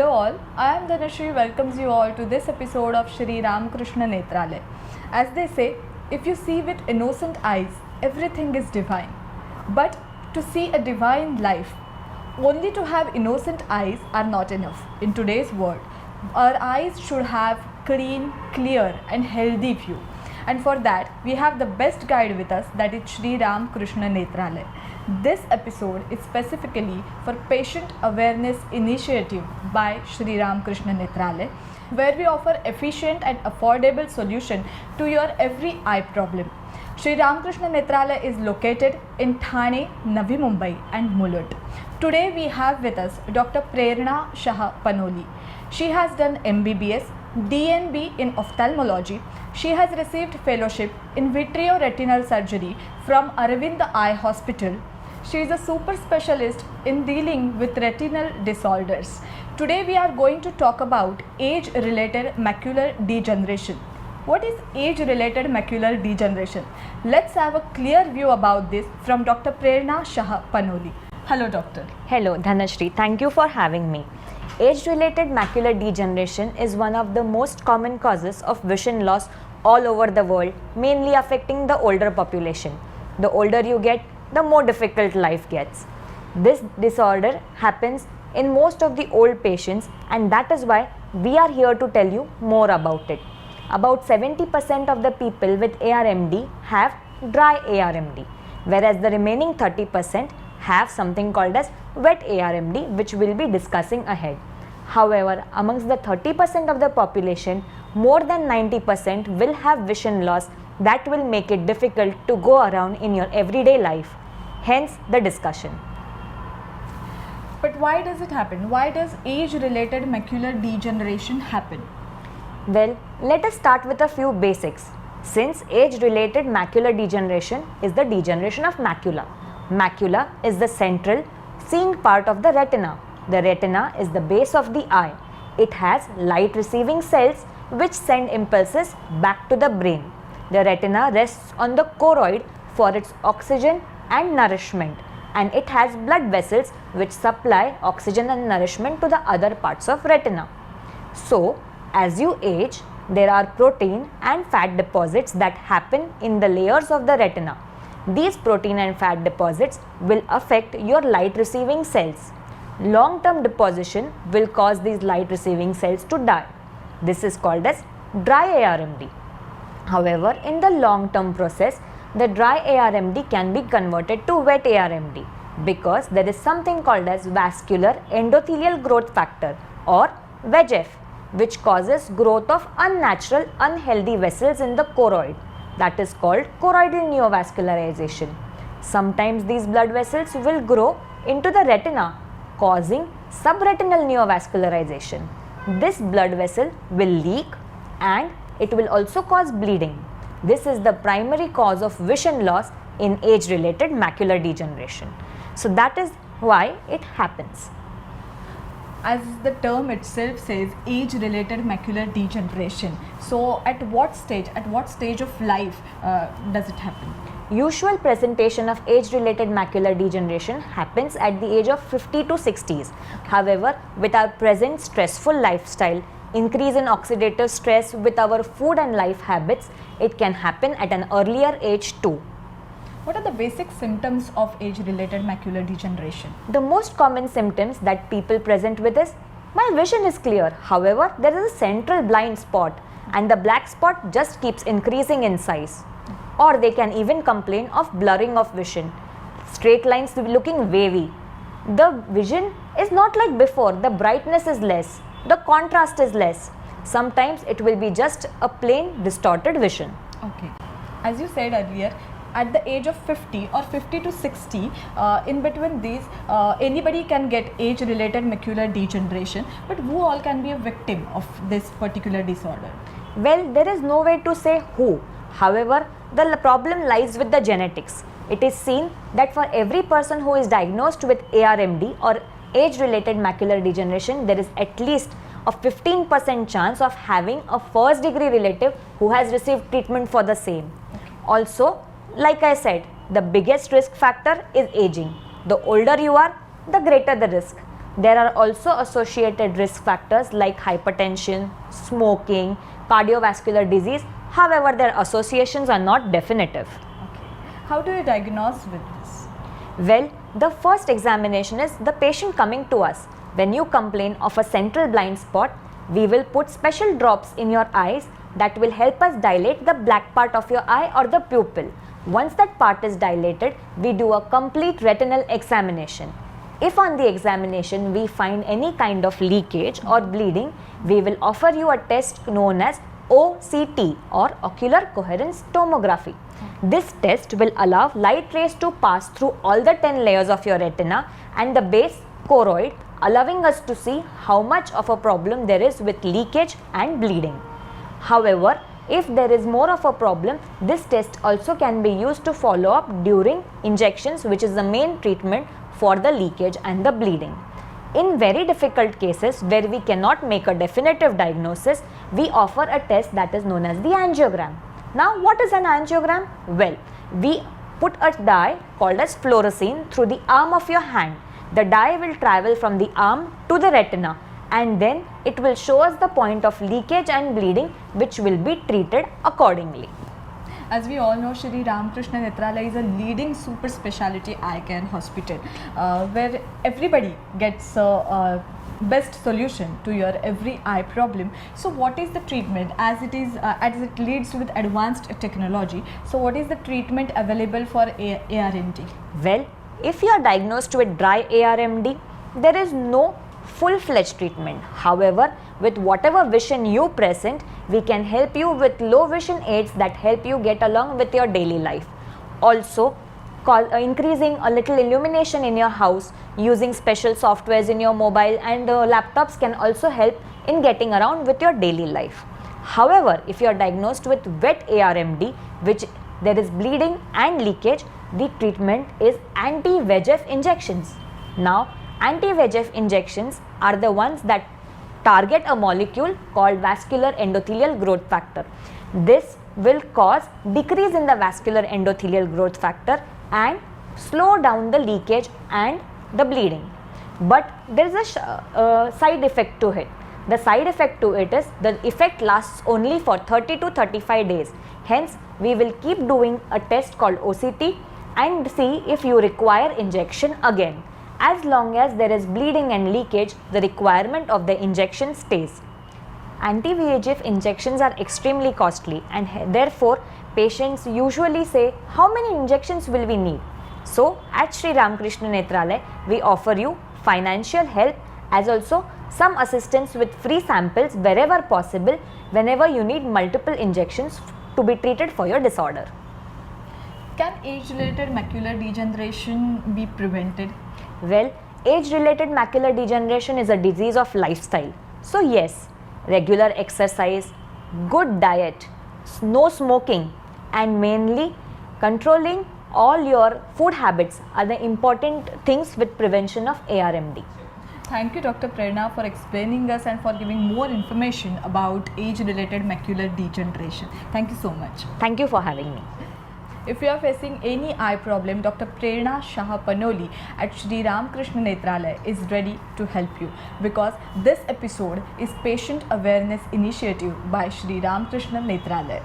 Hello all, I am Dhanashri welcomes you all to this episode of Shri Ramakrishna Netralaya. As they say, if you see with innocent eyes, everything is divine. But to see a divine life, only to have innocent eyes are not enough. In today's world, our eyes should have clean, clear and healthy view. And for that, we have the best guide with us, that is Shri Ramakrishna Netralaya. This episode is specifically for Patient Awareness Initiative by Shri Ramakrishna Netralaya, where we offer efficient and affordable solution to your every eye problem. Shri Ramakrishna Netralaya is located in Thane, Navi Mumbai and Mulund. Today we have with us Dr. Prerna Shah Panoli. She has done MBBS, DNB in ophthalmology. She has received fellowship in vitreoretinal surgery from Aravind Eye Hospital. She is a super specialist in dealing with retinal disorders. Today we are going to talk about age-related macular degeneration. What is age-related macular degeneration? Let's have a clear view about this from Dr. Prerna Shah Panoli. Hello, doctor. Hello, Dhanashri. Thank you for having me. Age-related macular degeneration is one of the most common causes of vision loss all over the world, mainly affecting the older population. The older you get, the more difficult life gets. This disorder happens in most of the old patients, and that is why we are here to tell you more about it. About 70% of the people with ARMD have dry ARMD, whereas the remaining 30% have something called as wet ARMD, which we'll be discussing ahead. However, amongst the 30% of the population, more than 90% will have vision loss that will make it difficult to go around in your everyday life. Hence the discussion. But why does it happen? Why does age-related macular degeneration happen? Well, let us start with a few basics. Since age-related macular degeneration is the degeneration of macula. Macula is the central seeing part of the retina. The retina is the base of the eye. It has light receiving cells which send impulses back to the brain. The retina rests on the choroid for its oxygen and nourishment, and it has blood vessels which supply oxygen and nourishment to the other parts of retina. So, as you age, there are protein and fat deposits that happen in the layers of the retina. These protein and fat deposits will affect your light receiving cells. Long-term deposition will cause these light receiving cells to die. This is called as dry ARMD. However, in the long-term process, the dry ARMD can be converted to wet ARMD because there is something called as vascular endothelial growth factor or VEGF, which causes growth of unnatural unhealthy vessels in the choroid. That is called choroidal neovascularization. Sometimes these blood vessels will grow into the retina, causing subretinal neovascularization. This blood vessel will leak and it will also cause bleeding. This is the primary cause of vision loss in age-related macular degeneration. So that is why it happens. As the term itself says, age-related macular degeneration. So at what stage of life does it happen? Usual presentation of age-related macular degeneration happens at the age of 50 to 60s. However, with our present stressful lifestyle, increase in oxidative stress with our food and life habits, it can happen at an earlier age too. What are the basic symptoms of age-related macular degeneration? The most common symptoms that people present with is, my vision is clear, however, there is a central blind spot and the black spot just keeps increasing in size. Or they can even complain of blurring of vision, straight lines looking wavy. The vision is not like before, the brightness is less, the contrast is less. Sometimes it will be just a plain distorted vision. Okay. As you said earlier, at the age of 50 or 50 to 60, in between these, anybody can get age-related macular degeneration, but who all can be a victim of this particular disorder? Well, there is no way to say who. However, the problem lies with the genetics. It is seen that for every person who is diagnosed with ARMD or age-related macular degeneration, there is at least a 15% chance of having a first-degree relative who has received treatment for the same. Okay. Also, like I said, the biggest risk factor is aging. The older you are, the greater the risk. There are also associated risk factors like hypertension, smoking, cardiovascular disease. However, their associations are not definitive. Okay. How do you diagnose with this? Well, the first examination is the patient coming to us. When you complain of a central blind spot, we will put special drops in your eyes that will help us dilate the black part of your eye or the pupil. Once that part is dilated, we do a complete retinal examination. If on the examination we find any kind of leakage or bleeding, we will offer you a test known as OCT or ocular coherence tomography. This test will allow light rays to pass through all the 10 layers of your retina and the base choroid, allowing us to see how much of a problem there is with leakage and bleeding. However, if there is more of a problem, this test also can be used to follow up during injections, which is the main treatment for the leakage and the bleeding. In very difficult cases where we cannot make a definitive diagnosis, we offer a test that is known as the angiogram. Now, what is an angiogram? Well, we put a dye called as fluorescein through the arm of your hand. The dye will travel from the arm to the retina, and then it will show us the point of leakage and bleeding, which will be treated accordingly. As we all know, Shri Ramakrishna Netralaya is a leading super specialty eye care hospital where everybody gets best solution to your every eye problem. So what is the treatment, as it leads with advanced technology? So what is the treatment available for ARMD? Well, if you are diagnosed with dry ARMD, there is no full-fledged treatment. However, with whatever vision you present, we can help you with low vision aids that help you get along with your daily life. Also, increasing a little illumination in your house using special softwares in your mobile and laptops can also help in getting around with your daily life. However, if you are diagnosed with wet ARMD, which there is bleeding and leakage, the treatment is anti-VEGF injections. Now, anti-VEGF injections are the ones that target a molecule called vascular endothelial growth factor. This will cause decrease in the vascular endothelial growth factor and slow down the leakage and the bleeding. But there is a side effect to it. The side effect to it is the effect lasts only for 30 to 35 days. Hence, we will keep doing a test called OCT and see if you require injection again. As long as there is bleeding and leakage, the requirement of the injection stays. Anti-VEGF injections are extremely costly, and therefore patients usually say, how many injections will we need? So at Shri Ramakrishna Netralaya, we offer you financial help as also some assistance with free samples wherever possible whenever you need multiple injections to be treated for your disorder. Can age-related macular degeneration be prevented? Well, age-related macular degeneration is a disease of lifestyle. So yes, regular exercise, good diet, no smoking, and mainly controlling all your food habits are the important things with prevention of ARMD. Thank you, Dr. Prerna, for explaining us and for giving more information about age-related macular degeneration. Thank you so much. Thank you for having me. If you are facing any eye problem, Dr. Prerna Shah Panoli at Shri Ramakrishna Netralaya is ready to help you, because this episode is Patient Awareness Initiative by Shri Ramakrishna Netralaya.